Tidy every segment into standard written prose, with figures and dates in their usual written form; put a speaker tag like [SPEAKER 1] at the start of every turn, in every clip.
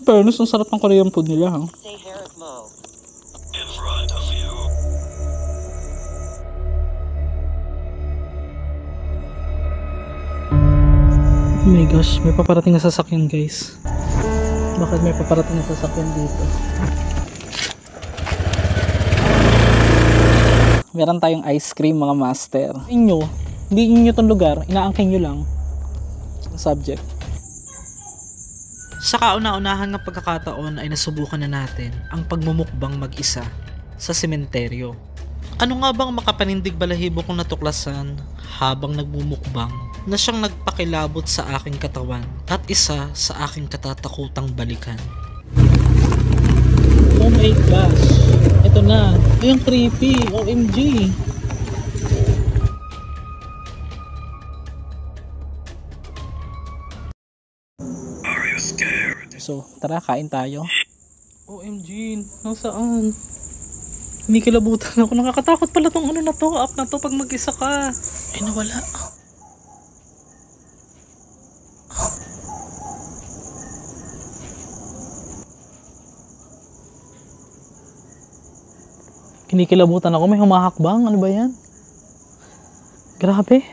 [SPEAKER 1] Fairness, ang sarap ng Korean food nila, ha? Oh my gosh, may paparating na sasakyan, guys. Bakit may paparating na sasakyan dito? Meron tayong ice cream, mga master. Inyo, hindi inyo itong lugar, inaangkin nyo lang ang subject. Sa kauna-unahan ng pagkakataon ay nasubukan na natin ang pagmumukbang mag-isa sa sementeryo. Ano nga bang makapanindig balahibo kong natuklasan habang nagmumukbang na siyang nagpakilabot sa aking katawan at isa sa aking katatakutang balikan? Oh my gosh, ito na, yung creepy, OMG. So, tara, kain tayo. OMG, nasaan? Kinikilabutan ako. Nakakatakot pala tong ano na to, app na to pag mag-isa ka. Ay, nawala. Kinikilabutan ako. May humahakbang. Ano ba yan? Grabe.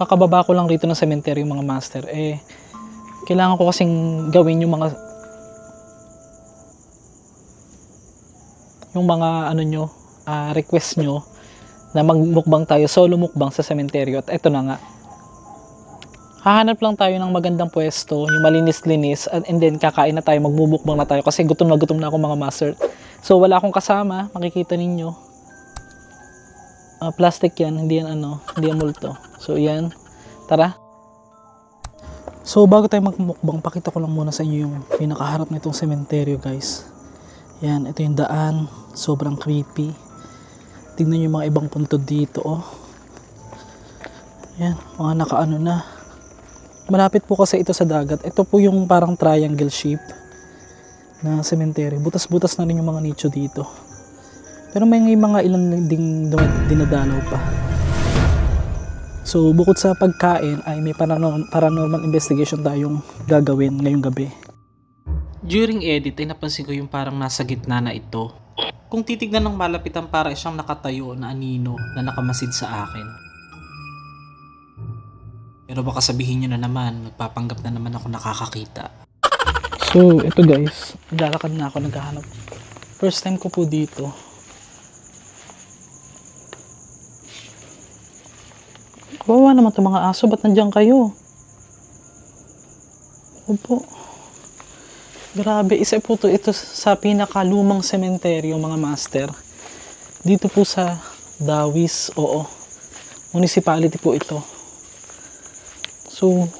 [SPEAKER 1] Kakababa ko lang rito ng cemetery, mga master. Kailangan ko kasing gawin yung mga ano nyo, request nyo na magmukbang tayo, solo mukbang sa cemetery. At eto na nga, hahanap lang tayo ng magandang pwesto, yung malinis-linis, and then kakain na tayo, magmumukbang na tayo kasi gutom na ako, mga master. So wala akong kasama, makikita ninyo, plastic yan, hindi yan multo. So yan, tara. So bago tayo magmukbang, pakita ko lang muna sa inyo yung pinakaharap nitong sementeryo, guys. Yan, ito yung daan. Sobrang creepy. Tingnan nyo yung mga ibang puntod dito, oh. Yan, mga nakaano na. Malapit po kasi ito sa dagat. Ito po yung parang triangle shape na sementeryo. Butas-butas na rin yung mga nicho dito. Pero may mga ilang ding dinadalaw pa. So bukod sa pagkain ay may paranormal investigation tayong gagawin ngayong gabi. During edit ay napansin ko yung parang nasa gitna na ito. Kung titignan ng malapitan, para siyang nakatayo na anino na nakamasid sa akin. Pero baka sabihin nyo na naman, nagpapanggap na naman ako nakakakita. So ito, guys, naglalakad na ako, naghahanap. First time ko po dito. Kawawa naman itong mga aso, ba't nandiyan kayo? Opo. Grabe, isa po ito sa pinakalumang sementeryo, mga master. Dito po sa Dawis, oo. Municipality po ito. So,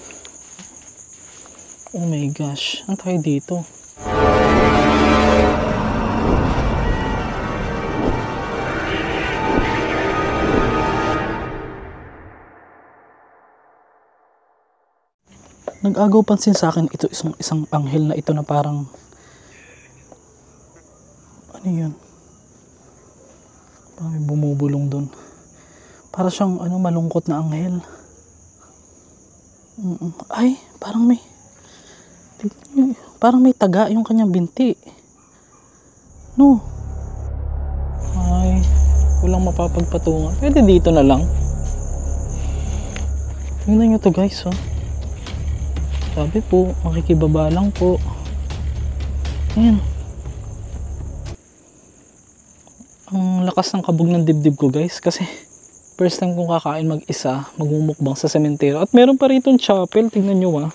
[SPEAKER 1] oh my gosh, ang tayo dito. Nag-agaw pansin sa akin ito, isang anghel na ito na parang ano yun, parang may bumubulong dun, para siyang malungkot na anghel. Ay, parang may taga yung kanyang binti, no. Ay, walang mapapagpatungan. Pwede dito na lang. Tingnan nyo to, guys, oh. Sabi po, makikibaba lang po. Ayan. Ang lakas ng kabog ng dibdib ko, guys. Kasi first time kong kakain mag-isa, magmumukbang sa sementeryo. At meron pa rito yung chapel. Tingnan nyo, ah.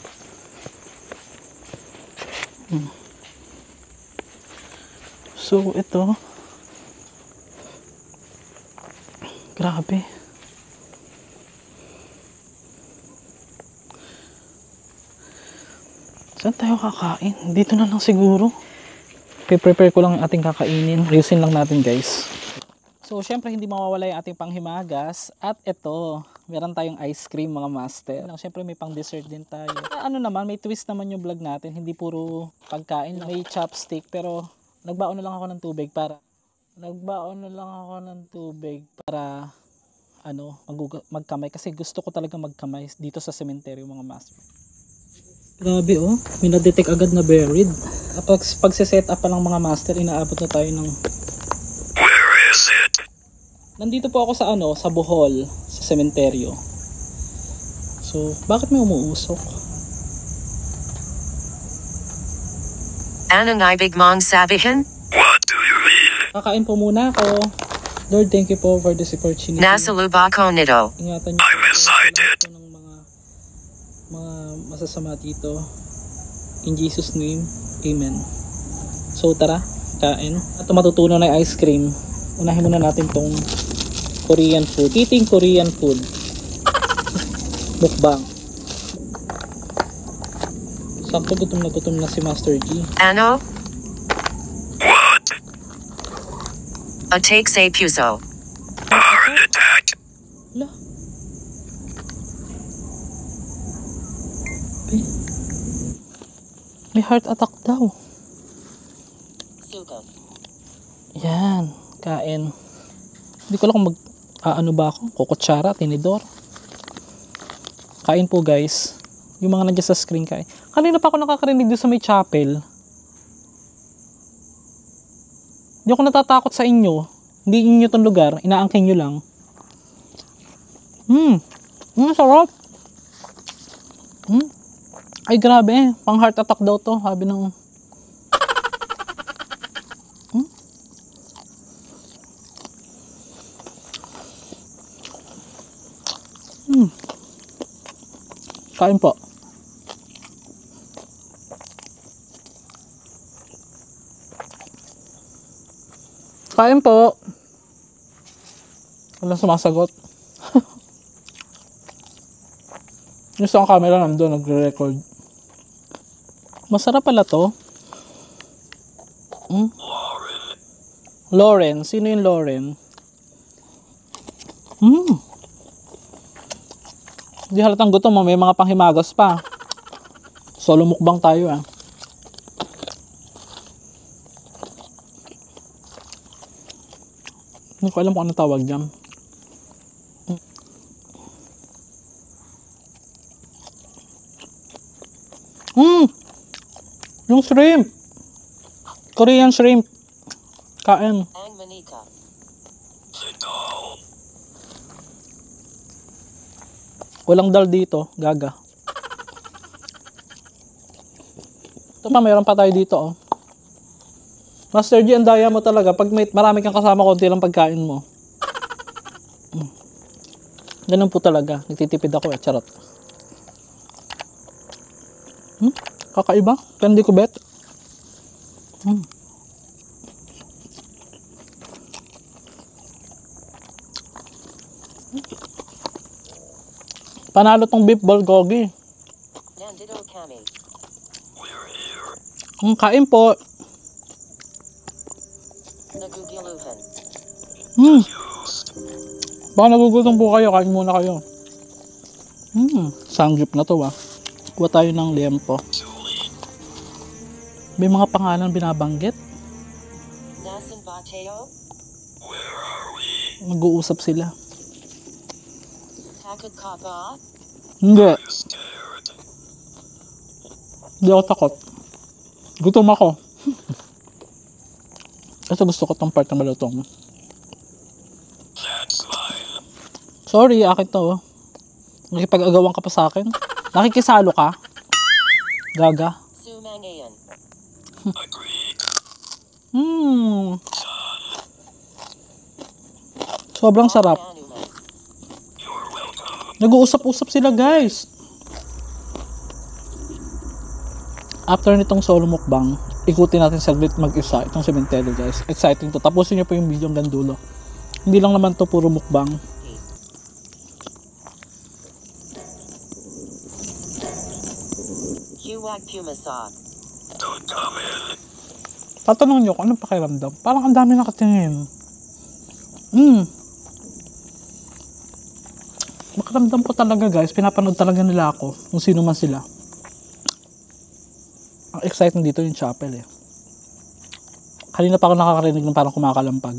[SPEAKER 1] So, ito. Grabe. Saan tayo kakain? Dito na lang siguro. Prepare ko lang yung ating kakainin. Ayusin lang natin, guys. So, syempre hindi mawawala yung ating panghimagas. At ito, meron tayong ice cream, mga master. Syempre may pang dessert din tayo. Ano naman, may twist naman yung vlog natin. Hindi puro pagkain. May chopstick. Pero nagbaon na lang ako ng tubig para magkamay kasi gusto ko talaga magkamay dito sa cemetery mga master. Grabe oh, may na-detect agad na buried. Pag-set up pa ng mga master, inaabot na tayo ng...
[SPEAKER 2] Where is it?
[SPEAKER 1] Nandito po ako sa sa Bohol, sa sementeryo. So, bakit may umuusok?
[SPEAKER 3] Anong ibig mong sabihin?
[SPEAKER 2] What do you mean?
[SPEAKER 1] Kakain po muna ako. Lord, thank you po for this opportunity.
[SPEAKER 3] Nasa luba ko nito.
[SPEAKER 1] Ingatan niyo
[SPEAKER 2] I'm excited.
[SPEAKER 1] po ng mga masasama dito. In Jesus name, Amen. So tara, kain. At matutunan na yung ice cream. Unahin muna natin tong Korean food. Eating Korean food. Mukbang. Sakto gutom na si Master G.
[SPEAKER 3] Ano?
[SPEAKER 2] What?
[SPEAKER 3] A take say puso.
[SPEAKER 2] Heart attack.
[SPEAKER 1] Hala. Ay. May heart attack daw.
[SPEAKER 3] Suka.
[SPEAKER 1] Yan, kain. Hindi ko lang kung ano ba ako, kukutsara, tinidor. Kain po guys. Yung mga nandiyan sa screen kain. Kanina pa ako nakakarinig doon sa may chapel. Hindi ako natatakot sa inyo. Hindi inyo itong lugar, inaangkin nyo lang. Sarap. Ay grabe, pang heart attack daw to, sabi ng... Kain po. Kain po. Walang sumasagot. Yung sa camera nandun, nagre-record. Masarap pala to. Lauren. Sino yung Lauren? Hindi halatang gutom mo, may mga panghimagas pa. Solo mukbang tayo ah. Hindi ko alam kung ano tawag dyan. Yung shrimp. Korean shrimp. Kain.
[SPEAKER 3] Ang manika.
[SPEAKER 1] Walang dal dito, gaga. Ito pa, mayroon pa tayo dito, oh. Master G, ang daya mo talaga. Pag marami kang kasama, konti lang pagkain mo. Ganun po talaga. Nagtitipid ako eh, charot. Kakaiba, pero hindi ko bet. Panalo tong beef bulgogi.
[SPEAKER 3] Nandito kami.
[SPEAKER 1] Kain po.
[SPEAKER 3] Nagugiluhan.
[SPEAKER 1] Baka nagugutom po kayo, kain muna kayo. Sanggip na to ah. Kuha tayo ng liempo. May mga pangalan binabanggit.
[SPEAKER 3] Nasan ba tayo?
[SPEAKER 1] Mag-uusap sila.
[SPEAKER 3] Takot ka ba?
[SPEAKER 1] Hindi. Hindi ako takot. Gutom ako. Kasi gusto ko tong part na malutong. Sorry, akin to. Nakipag-agawan ka pa sa akin. Nakikisalo ka. Gaga.
[SPEAKER 3] Sumangayan.
[SPEAKER 1] Sobrang sarap. Nag-uusap-usap sila guys. After nitong solo mukbang, ikutin natin saglit mag-isa itong cemetery guys. Exciting to. Tapusin nyo po yung video hanggang dulo. Hindi lang naman to puro mukbang.
[SPEAKER 3] Huwag pumasok.
[SPEAKER 1] Tatanong nyo kung anong pakiramdam. Parang ang dami nakatingin. Makaramdam ko talaga guys. Pinapanood talaga nila ako. Kung sino man sila. Ang exciting dito yung chapel eh. Kanina pa ako nakakarinig ng parang kumakalampag.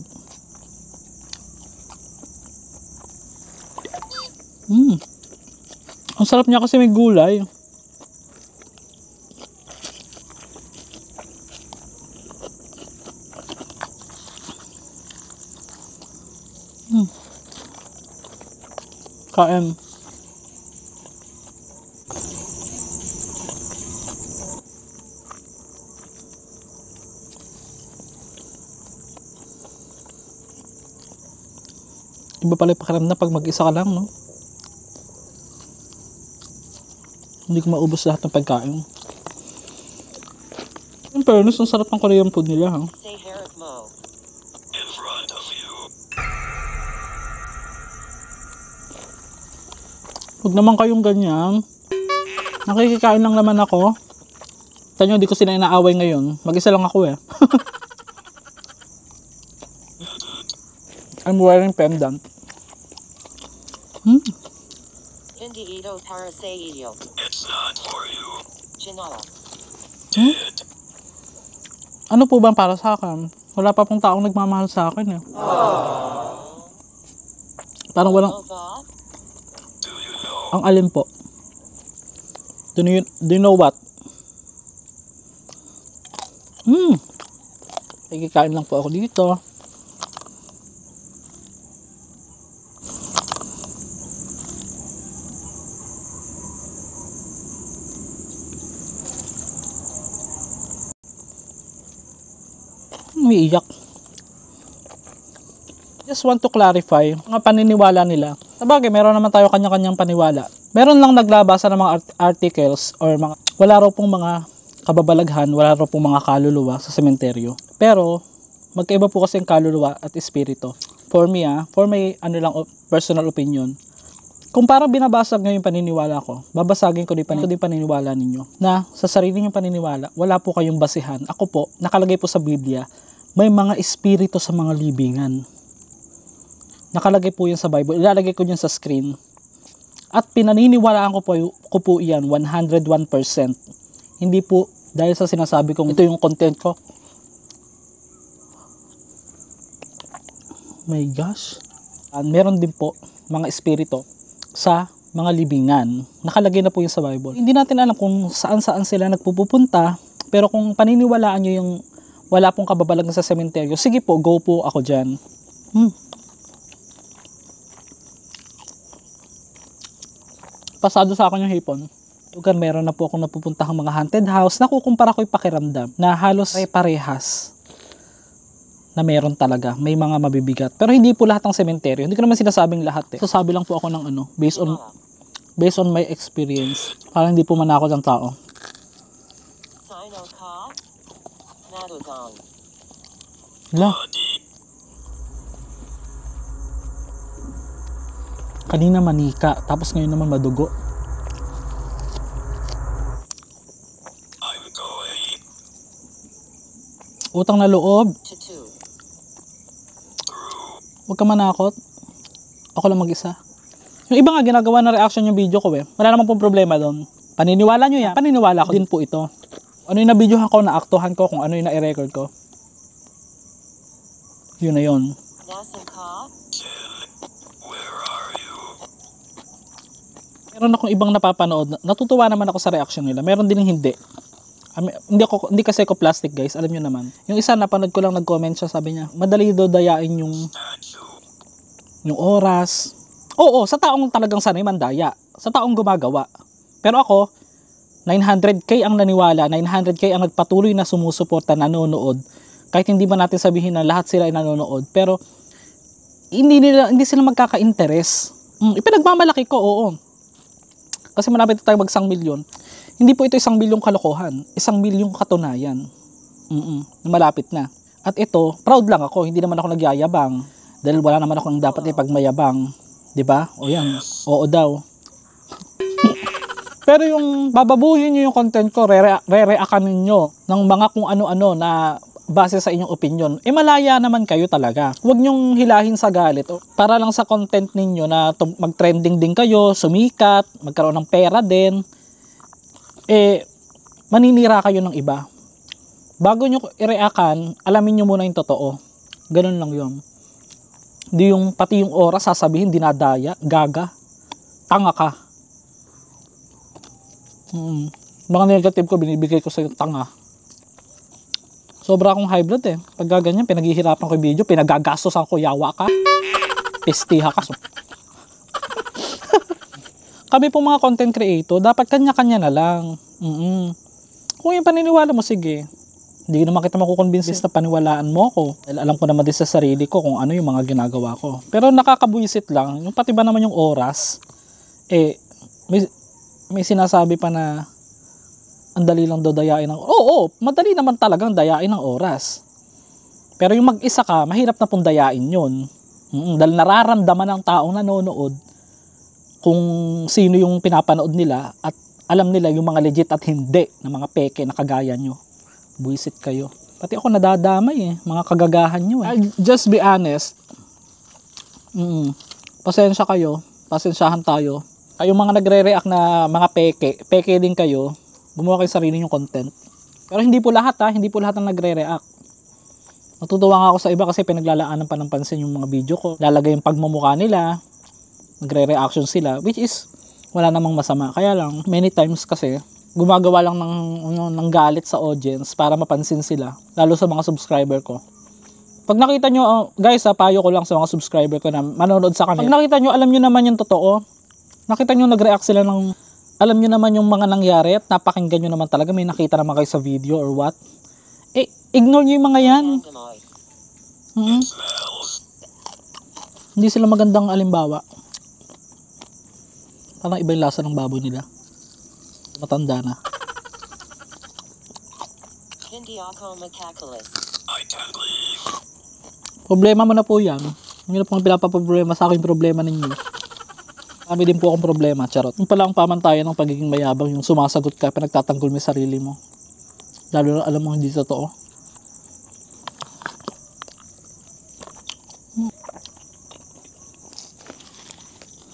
[SPEAKER 1] Ang sarap niya kasi may gulay. Kain. Iba pala yung pakiramdam pag mag-isa ka lang, no? Hindi ko maubos lahat ng pagkain. In fairness, ang sarap ng Korean food nila, ha?
[SPEAKER 3] Say Herrick Mo.
[SPEAKER 2] In front of you.
[SPEAKER 1] Huwag naman kayong ganyan. Nakikikain lang naman ako. Tanyo, di ko sila inaaway ngayon. Mag-isa lang ako, eh. I'm wearing pendant.
[SPEAKER 3] Hindi ito para sa iyo.
[SPEAKER 2] It's not for you.
[SPEAKER 3] Chinala.
[SPEAKER 2] Dead.
[SPEAKER 1] Ano po ba ang para sa akin? Wala pa pong taong nagmamahal sa akin, eh. Parang walang...
[SPEAKER 3] Ova.
[SPEAKER 2] Do you know?
[SPEAKER 1] Ang alin po? Do you know what? Nakikikain lang po ako dito. Umiiyak. Just want to clarify mga paniniwala nila. Sabagay, meron naman tayo kanya-kanyang paniwala. Meron lang naglabasa ng mga articles or mga, wala raw pong mga kababalaghan, wala raw pong mga kaluluwa sa sementeryo. Pero, magkaiba po kasi ang kaluluwa at espiritu. For me, for my personal opinion, kung parang binabasag nyo yung paniniwala ko, babasagin ko din paniniwala ninyo na sa sarili nyong paniniwala, wala po kayong basihan. Ako po, nakalagay po sa Biblia, may mga espiritu sa mga libingan. Nakalagay po yan sa Bible. Ilalagay ko yan sa screen. At pinaniniwalaan ko po yan 101%. Hindi po dahil sa sinasabi kong ito yung content ko. My gosh. Meron din po mga espiritu sa mga libingan. Nakalagay na po yun sa Bible. Hindi natin alam kung saan-saan sila nagpupunta. Pero kung paniniwalaan nyo yung wala pong kababalaghan sa sementeryo, sige po, go po ako dyan. Pasado sa akin yung hipon. Lugar, meron na po akong napupuntahang mga haunted house. Nakukumpara ko yung pakiramdam na halos ay parehas na meron talaga. May mga mabibigat. Pero hindi po lahat ng sementeryo. Hindi ko naman sinasabing lahat, eh. Sasabi lang po ako ng based on my experience. Parang hindi po manakot ang tao.
[SPEAKER 3] Sino ka? Nadugang.
[SPEAKER 1] Hala. Kanina manika, tapos ngayon naman madugo.
[SPEAKER 2] I'm going.
[SPEAKER 1] Utang na loob.
[SPEAKER 3] Tutu.
[SPEAKER 1] Huwag ka manakot. Ako lang mag-isa. Yung iba nga ginagawa na reaction yung video ko, eh. Wala naman pong problema doon. Paniniwala nyo yan. Paniniwala ko din po ito. Ano yung na-videohan ko, na-aktuhan ko, kung ano yung na-record ko. Yun na yun.
[SPEAKER 3] Nasan ka?
[SPEAKER 2] Where are you?
[SPEAKER 1] Meron akong ibang napapanood. Natutuwa naman ako sa reaction nila. Meron din hindi. Hindi kasi ako plastic, guys. Alam nyo naman. Yung isa, napanood ko lang, nag-comment siya. Sabi niya, madali daw dayain yung oras. Oo, sa taong talagang sanay mandaya. Sa taong gumagawa. Pero ako, 900k ang naniwala. 900k ang nagpatuloy na sumusuporta, nanonood. Kahit hindi ba natin sabihin na lahat sila ay nanonood. Pero, hindi sila magkaka-interest. Ipinagmamalaki ko, oo. Kasi malapit tayo mag 1 milyon. Hindi po ito 1 milyong kalokohan. 1 milyong katunayan. Malapit na. At ito, proud lang ako. Hindi naman ako nagyayabang. Dahil wala naman akong dapat ipagmayabang. Diba? O yan. Oo daw. Pero yung bababuhin nyo yung content ko, re-reactan ninyo ng mga kung ano-ano na base sa inyong opinion, malaya naman kayo talaga. Huwag nyong hilahin sa galit. Para lang sa content ninyo na mag-trending din kayo, sumikat, magkaroon ng pera din, maninira kayo ng iba. Bago nyo i-reactan, alamin nyo muna yung totoo. Ganun lang yun. Di yung pati yung oras sasabihin dinadaya, gaga. tanga ka. Mga negative ko, binibigay ko sa'yo, tanga. Sobra akong high blood eh. Pag ganyan, pinaghihirapan ko yung video, pinagagastosan ko, yawa ka. Pistiha ka. Kami po mga content creator, dapat kanya-kanya na lang. Kung yung paniniwala mo, sige. Hindi naman kita makukonvince na paniwalaan mo ko. Dahil alam ko naman din sa sarili ko kung ano yung mga ginagawa ko. Pero nakakabuisit lang, yung pati ba naman yung oras, may sinasabi pa na ang dali lang daw dayain ng... Oo, madali naman talagang dayain ng oras. Pero yung mag-isa ka, mahirap na pong dayain yun. Dahil nararamdaman ng taong nanonood kung sino yung pinapanood nila at alam nila yung mga legit at hindi na mga peke na kagaya nyo. Buisit kayo. Pati ako nadadamay mga kagagahan nyo Just be honest. Pasensya kayo. Pasensyahan tayo. Kayong mga nagre-react na mga peke din kayo, gumawa kayo sarili yung content. Pero hindi po lahat hindi po lahat ng nagre-react. Natutuwa nga ako sa iba kasi pinaglalaanan pa ng pansin yung mga video ko. Lalagay yung pagmumukha nila, nagre-reaction sila, which is wala namang masama. Kaya lang, many times kasi, gumagawa lang ng galit sa audience para mapansin sila, lalo sa mga subscriber ko. Pag nakita nyo, guys payo ko lang sa mga subscriber ko na manonood sa kanila. Pag nakita nyo, alam nyo naman yung totoo. Nakita nyo nag-react sila ng, alam nyo naman yung mga nangyari at napakinggan nyo naman talaga, may nakita naman kayo sa video or what. Ignore nyo yung mga yan. Hindi sila magandang alimbawa. Parang iba yung lasa ng baboy nila. Matanda na.
[SPEAKER 3] Hindi ako makakulit.
[SPEAKER 2] I can't leave.
[SPEAKER 1] Problema mo na po yan. Hindi na po pinapaproblema sa akin problema ninyo. Kami din po akong problema, charot. Yung pala ang pamantayan ng pagiging mayabang, yung sumasagot ka, pinagtatanggol mo yung sarili mo. Lalo na alam mo hindi totoo.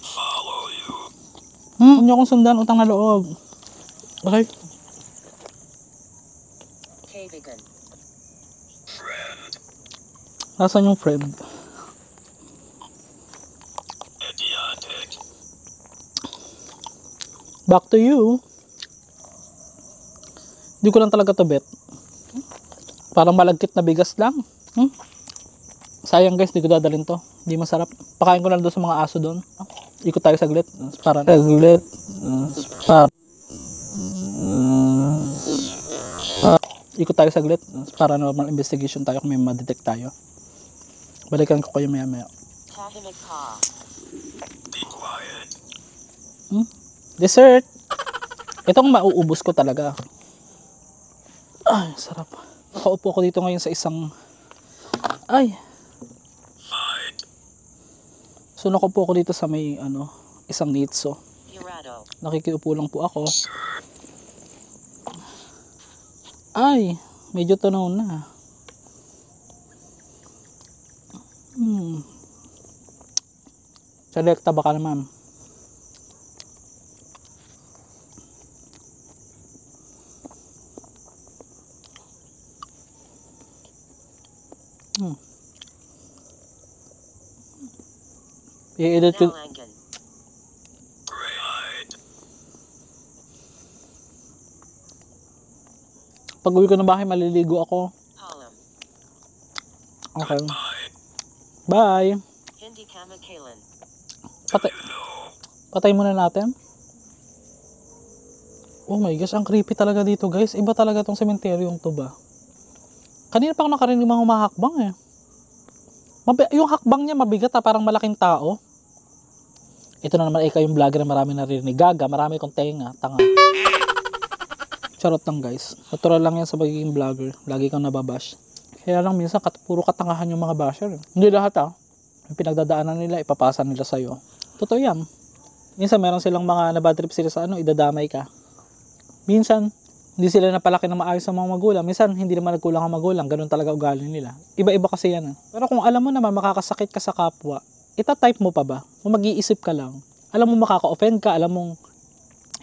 [SPEAKER 2] Follow you.
[SPEAKER 1] Huwag niyo akong sundan, utang na loob. Okay?
[SPEAKER 3] Kaibigan.
[SPEAKER 2] Friend.
[SPEAKER 1] Nasaan yung friend?
[SPEAKER 2] Idiotic.
[SPEAKER 1] Back to you. Hindi ko lang talaga to bet. Parang malagkit na bigas lang. Sayang guys, di ko dadalhin to. Hindi masarap. Pakain ko lang doon sa mga aso doon. Ikot tayo saglit. Para saglit. Ikot tayo saglit. Para normal investigation tayo kung may ma-detect tayo. Balikan ko kayo maya maya.
[SPEAKER 3] Tahimik ka.
[SPEAKER 2] Be quiet.
[SPEAKER 1] Dessert. Itong mauubos ko talaga. Ay, sarap. Nakaupo ko dito ngayon sa isang... Ay.
[SPEAKER 2] Fight.
[SPEAKER 1] So nakaupo ko dito sa may isang nitso.
[SPEAKER 3] Hirado.
[SPEAKER 1] Nakikiupo lang po ako. Ay, medyo tunaw na. Selekta baka naman. I-edit ko.
[SPEAKER 3] Nalangan.
[SPEAKER 2] Gray-eyed.
[SPEAKER 1] Pag uwi ko ng bahay, maliligo ako.
[SPEAKER 3] Palam.
[SPEAKER 1] Okay.
[SPEAKER 2] Bye.
[SPEAKER 1] Bye.
[SPEAKER 3] Hindi ka makailan.
[SPEAKER 1] Patay muna natin. Oh my gosh, ang creepy talaga dito guys. Iba talaga tong sementeryong to ba. Kanina pa ako nakarinig mga humahakbang eh. Yung hakbang niya mabigat parang malaking tao. Ito na naman yung vlogger na marami narinig. Gaga, marami kong tenga, tanga. Charot lang guys. Natural lang yan sa pagiging vlogger. Lagi kang nababash. Kaya lang minsan puro katangahan yung mga basher. Hindi lahat yung pinagdadaanan nila, ipapasa nila sa'yo. Totoo yan. Minsan meron silang mga nabadtrip sila sa idadamay ka. Minsan, hindi sila napalaki na maayos sa mga magulang. Minsan, hindi naman nagkulang ang magulang. Ganun talaga ugali nila. Iba-iba kasi yan. Pero kung alam mo naman makakasakit ka sa kapwa, itatype mo pa ba? Kung mag-iisip ka lang. Alam mo makaka-offend ka. Alam mong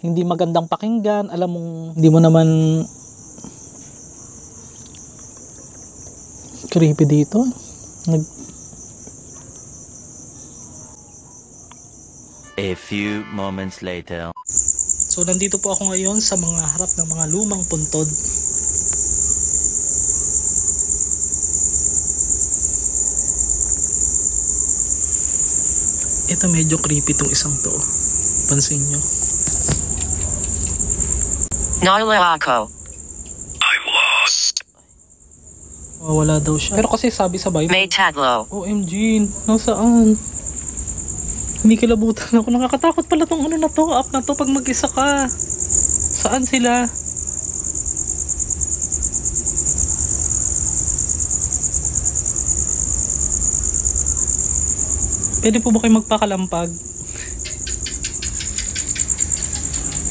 [SPEAKER 1] hindi magandang pakinggan. Alam mong hindi mo naman creepy dito.
[SPEAKER 4] A few moments later.
[SPEAKER 1] So nandito po ako ngayon sa mga harap ng mga lumang puntod. Ito medyo creepy tong isang to. Pansin nyo.
[SPEAKER 3] Nala ako.
[SPEAKER 2] I'm lost.
[SPEAKER 1] Wala daw siya. Pero kasi sabi sa Bible,
[SPEAKER 3] May taglo.
[SPEAKER 1] OMG, nasaan? Kinikilabutan ako. Nakakatakot pala tong ano na to, app na to pag mag-isa ka. Saan sila? Pwede po ba kayo magpakalampag?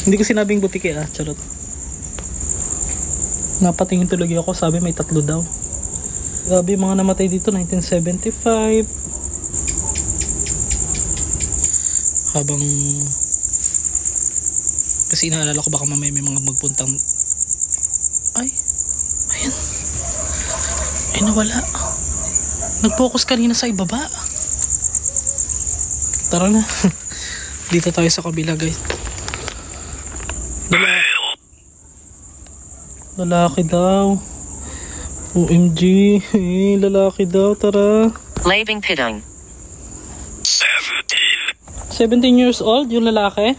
[SPEAKER 1] Hindi ko sinabing butike charot. Napatingin tuloy ako, sabi may 3 daw. Grabe mga namatay dito, 1975. Habang kasi inaalala ko baka mamaya may mga magpuntang ay nawala. Nag-focus kanina sa ibaba. Tara na. Dito tayo sa kabila, guys. Lalaki daw. OMG, lalaki daw, tara.
[SPEAKER 3] Labing pitang.
[SPEAKER 2] 17.
[SPEAKER 1] 17 years old yung lalaki.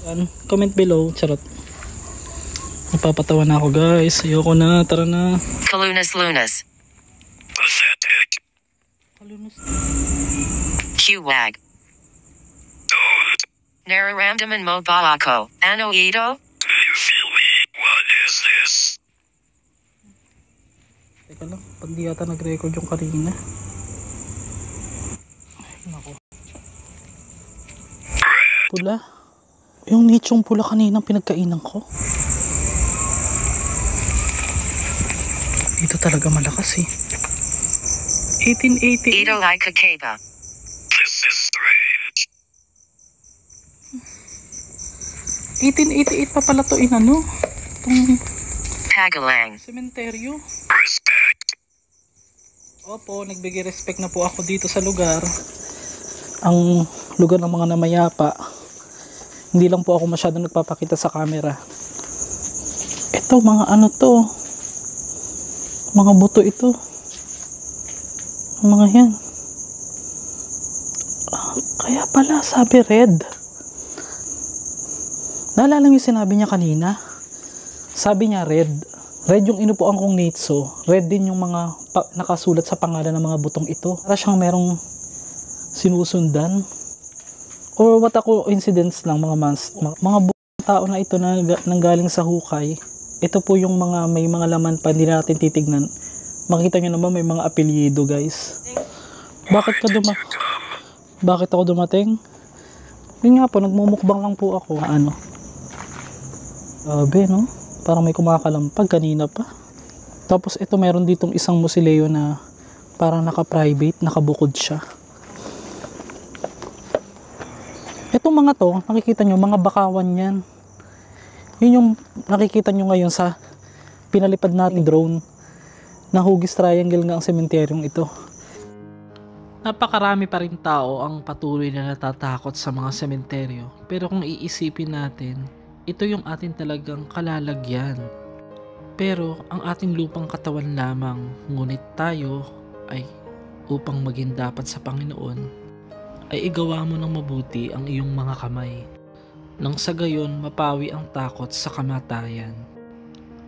[SPEAKER 1] Yan, comment below, charot. Napapatawa na ako, guys. Ayoko na, tara na.
[SPEAKER 3] Kalunas lunas.
[SPEAKER 2] Pathetic.
[SPEAKER 3] Qwag.
[SPEAKER 2] Don't.
[SPEAKER 3] Nararamdaman mo ba ako? Ano ito?
[SPEAKER 2] Do you feel me? What is this?
[SPEAKER 1] Teka lang, pag di yata nag-record yung kanina. Ay, nako. Pula. Yung nichong pula kanina pinagkainan ko. Dito talaga malakas eh. 1888.
[SPEAKER 3] Ito ay kakeba.
[SPEAKER 2] This is strange.
[SPEAKER 1] 1888 pa pala to inano. Itong
[SPEAKER 3] Pagalang.
[SPEAKER 1] sementeryo.
[SPEAKER 2] Respect.
[SPEAKER 1] Opo, nagbigay respect na po ako dito sa lugar. Ang lugar ng mga namayapa. Hindi lang po ako masyadong nagpapakita sa camera. Ito, mga ano to. Mga buto ito. Mga yan. Kaya pala sabi red. Naalala mo yung sinabi niya kanina? Sabi niya red. Red yung inupuan kong nitso. Red din yung mga nakasulat sa pangalan ng mga butong ito. Para siyang merong sinusundan. Or what a coincidence lang mga mga butong tao na ito na nanggaling sa hukay. Ito po yung mga may mga laman pa hindi natin titignan. Makita nyo naman may mga apelyido, guys. Bakit ako dumating? Yun nga po, nagmumukbang lang po ako. Ano? Grabe, no? Parang may kumakalampag kanina pa. Tapos ito meron ditong isang musileo na parang naka-private, nakabukod siya. Itong mga to, nakikita nyo, mga bakawan yan. Yun yung nakikita nyo ngayon sa pinalipad natin drone. Nahugis triangle nga ang sementeryong ito. Napakarami pa rin tao ang patuloy na natatakot sa mga sementeryo. Pero kung iisipin natin, ito yung atin talagang kalalagyan. Pero ang ating lupang katawan lamang, ngunit tayo ay upang maging dapat sa Panginoon, ay igawa mo ng mabuti ang iyong mga kamay. Nang sa gayon mapawi ang takot sa kamatayan.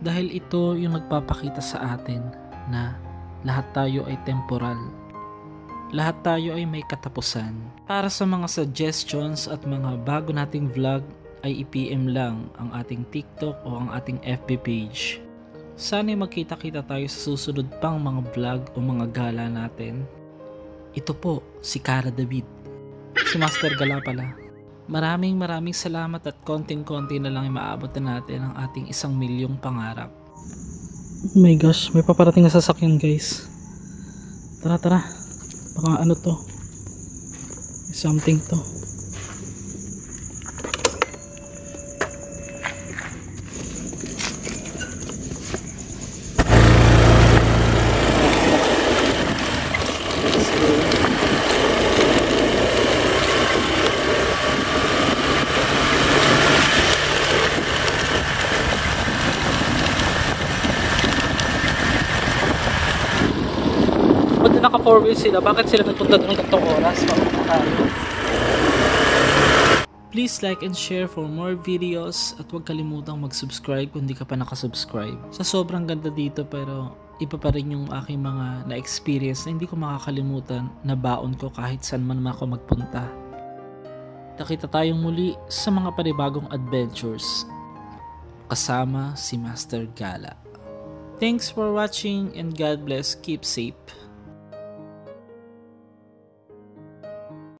[SPEAKER 1] Dahil ito yung nagpapakita sa atin na lahat tayo ay temporal. Lahat tayo ay may katapusan. Para sa mga suggestions at mga bago nating vlog ay i-PM lang ang ating TikTok o ang ating FB page. Sana'y magkita-kita tayo sa susunod pang mga vlog o mga gala natin. Ito po si Cara David. Si Master Gala pala. Maraming salamat at konting-konti na lang ay maabot na natin ang ating 1 milyong pangarap. Oh my gosh, may paparating na sasakyan, guys. Tara. Baka ano to? May something to. naka 4 wheels sila, bakit sila nagpunta doon ng gantong oras? Mauna tayo. Please like and share for more videos at huwag kalimutang mag-subscribe kung di ka pa nakasubscribe. Sa sobrang ganda dito pero iba pa rin yung aking mga na-experience na hindi ko makakalimutan na baon ko kahit saan man ako magpunta. Nakita tayong muli sa mga panibagong adventures kasama si Master Gala. Thanks for watching and God bless. Keep safe.